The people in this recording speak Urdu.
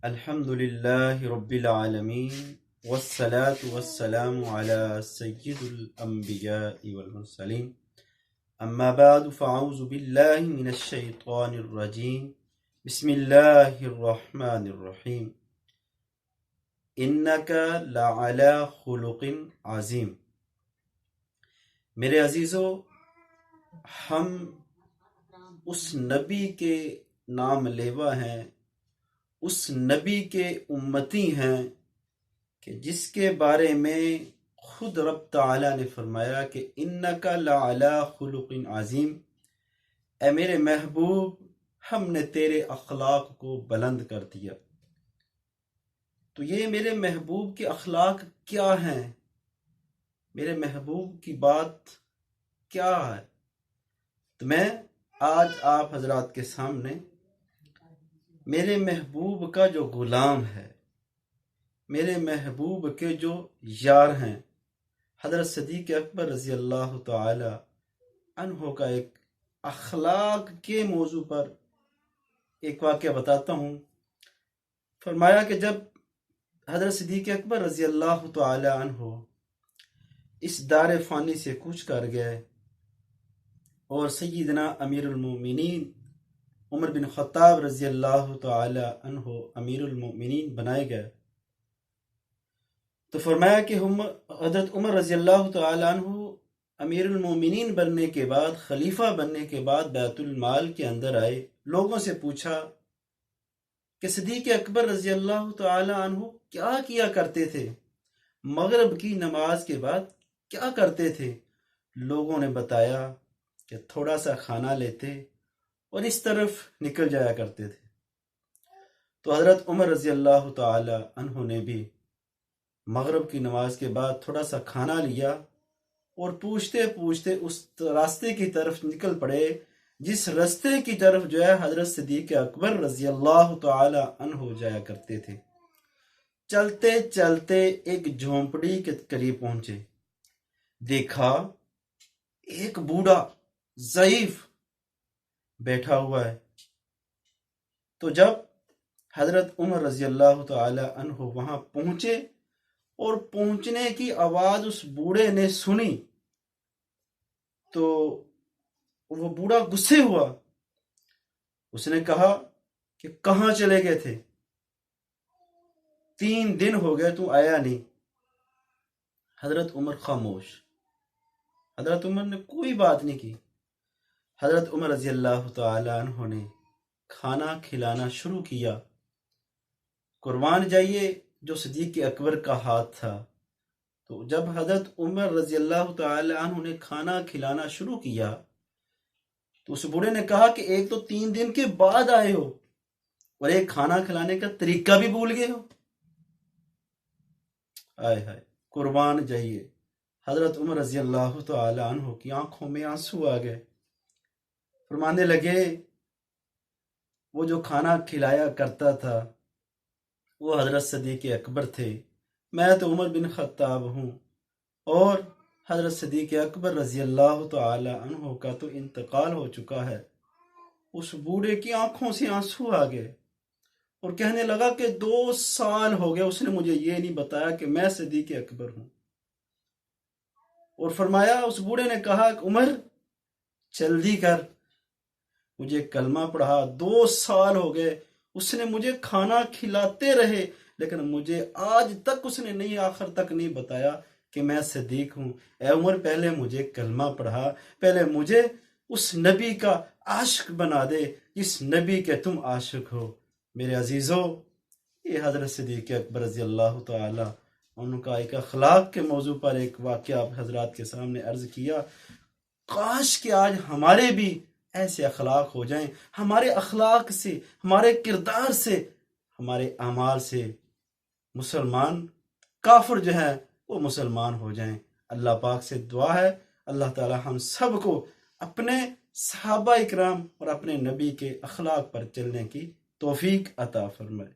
الحمد لله رب العالمين والصلاة والسلام على سيد الأنبياء والمرسلين أما بعد فأعوذ بالله من الشيطان الرجيم بسم الله الرحمن الرحيم إنك لعلى خلق عظيم. میرے عزیزو، ہم اس نبی کے نام لیوا ہیں، اس نبی کے امتی ہیں کہ جس کے بارے میں خود رب تعالیٰ نے فرمایا کہ انک لعلی خلق عظیم، اے میرے محبوب ہم نے تیرے اخلاق کو بلند کر دیا. تو یہ میرے محبوب کے اخلاق کیا ہیں؟ میرے محبوب کی بات کیا ہے؟ تو میں آج آپ حضرات کے سامنے میرے محبوب کا جو غلام ہے، میرے محبوب کے جو یار ہیں، حضرت صدیق اکبر رضی اللہ تعالی عنہ کا ایک اخلاق کے موضوع پر ایک واقعہ بتاتا ہوں. فرمایا کہ جب حضرت صدیق اکبر رضی اللہ تعالی عنہ اس دار فانی سے کوچ کر گئے اور سیدنا امیر المومنین عمر بن خطاب رضی اللہ تعالی عنہ امیر المومنین بنائے گئے، تو فرمایا کہ حضرت عمر رضی اللہ تعالی عنہ امیر المومنین بننے کے بعد، خلیفہ بننے کے بعد بیت المال کے اندر آئے. لوگوں سے پوچھا کہ صدیق اکبر رضی اللہ تعالی عنہ کیا کیا کرتے تھے، مغرب کی نماز کے بعد کیا کرتے تھے؟ لوگوں نے بتایا کہ تھوڑا سا کھانا لیتے اور اس طرف نکل جایا کرتے تھے. تو حضرت عمر رضی اللہ تعالی عنہ نے بھی مغرب کی نماز کے بعد تھوڑا سا کھانا لیا اور پوچھتے پوچھتے اس راستے کی طرف نکل پڑے جس راستے کی طرف جو ہے حضرت صدیق اکبر رضی اللہ تعالی عنہ جایا کرتے تھے. چلتے چلتے ایک جھونپڑی کے قریب پہنچے، دیکھا ایک بوڑھا ضعیف بیٹھا ہوا ہے. تو جب حضرت عمر رضی اللہ تعالی عنہ وہاں پہنچے اور پہنچنے کی آواز اس بوڑھے نے سنی تو وہ بوڑھا غصے ہوا. اس نے کہا کہ کہاں چلے گئے تھے؟ 3 دن ہو گئے تو آیا نہیں. حضرت عمر خاموش، حضرت عمر نے کوئی بات نہیں کی. حضرت عمر رضی اللہ تعالی عنہ نے کھانا کھلانا شروع کیا. قربان جائیے جو صدیق اکبر کا ہاتھ تھا. تو جب حضرت عمر رضی اللہ تعالی عنہ نے کھانا کھلانا شروع کیا تو اس بوڑھے نے کہا کہ ایک تو 3 دن کے بعد آئے ہو اور ایک کھانا کھلانے کا طریقہ بھی بھول گئے ہو. آئے ہائے، قربان جائیے حضرت عمر رضی اللہ تعالی عنہ کی آنکھوں میں آنسو آ گئے. فرمانے لگے وہ جو کھانا کھلایا کرتا تھا وہ حضرت صدیق اکبر تھے، میں تو عمر بن خطاب ہوں، اور حضرت صدیق اکبر رضی اللہ تعالی عنہ کا تو انتقال ہو چکا ہے. اس بوڑھے کی آنکھوں سے آنسو آ گئے اور کہنے لگا کہ 2 سال ہو گئے اس نے مجھے یہ نہیں بتایا کہ میں صدیق اکبر ہوں. اور فرمایا، اس بوڑھے نے کہا کہ عمر جلدی کر، مجھے کلمہ پڑھا. 2 سال ہو گئے اس نے مجھے کھانا کھلاتے رہے لیکن مجھے آج تک اس نے نہیں، آخر تک نہیں بتایا کہ میں صدیق ہوں. اے عمر پہلے مجھے کلمہ پڑھا، پہلے مجھے اس نبی کا عاشق بنا دے جس نبی کے تم عاشق ہو. میرے عزیزو، یہ حضرت صدیق اکبر رضی اللہ تعالی ان کا ایک اخلاق کے موضوع پر ایک واقعہ آپ حضرات کے سامنے عرض کیا. کاش کہ آج ہمارے بھی ایسے اخلاق ہو جائیں، ہمارے اخلاق سے، ہمارے کردار سے، ہمارے اعمال سے مسلمان کافر جو ہیں وہ مسلمان ہو جائیں. اللہ پاک سے دعا ہے اللہ تعالی ہم سب کو اپنے صحابہ اکرام اور اپنے نبی کے اخلاق پر چلنے کی توفیق عطا فرمائے.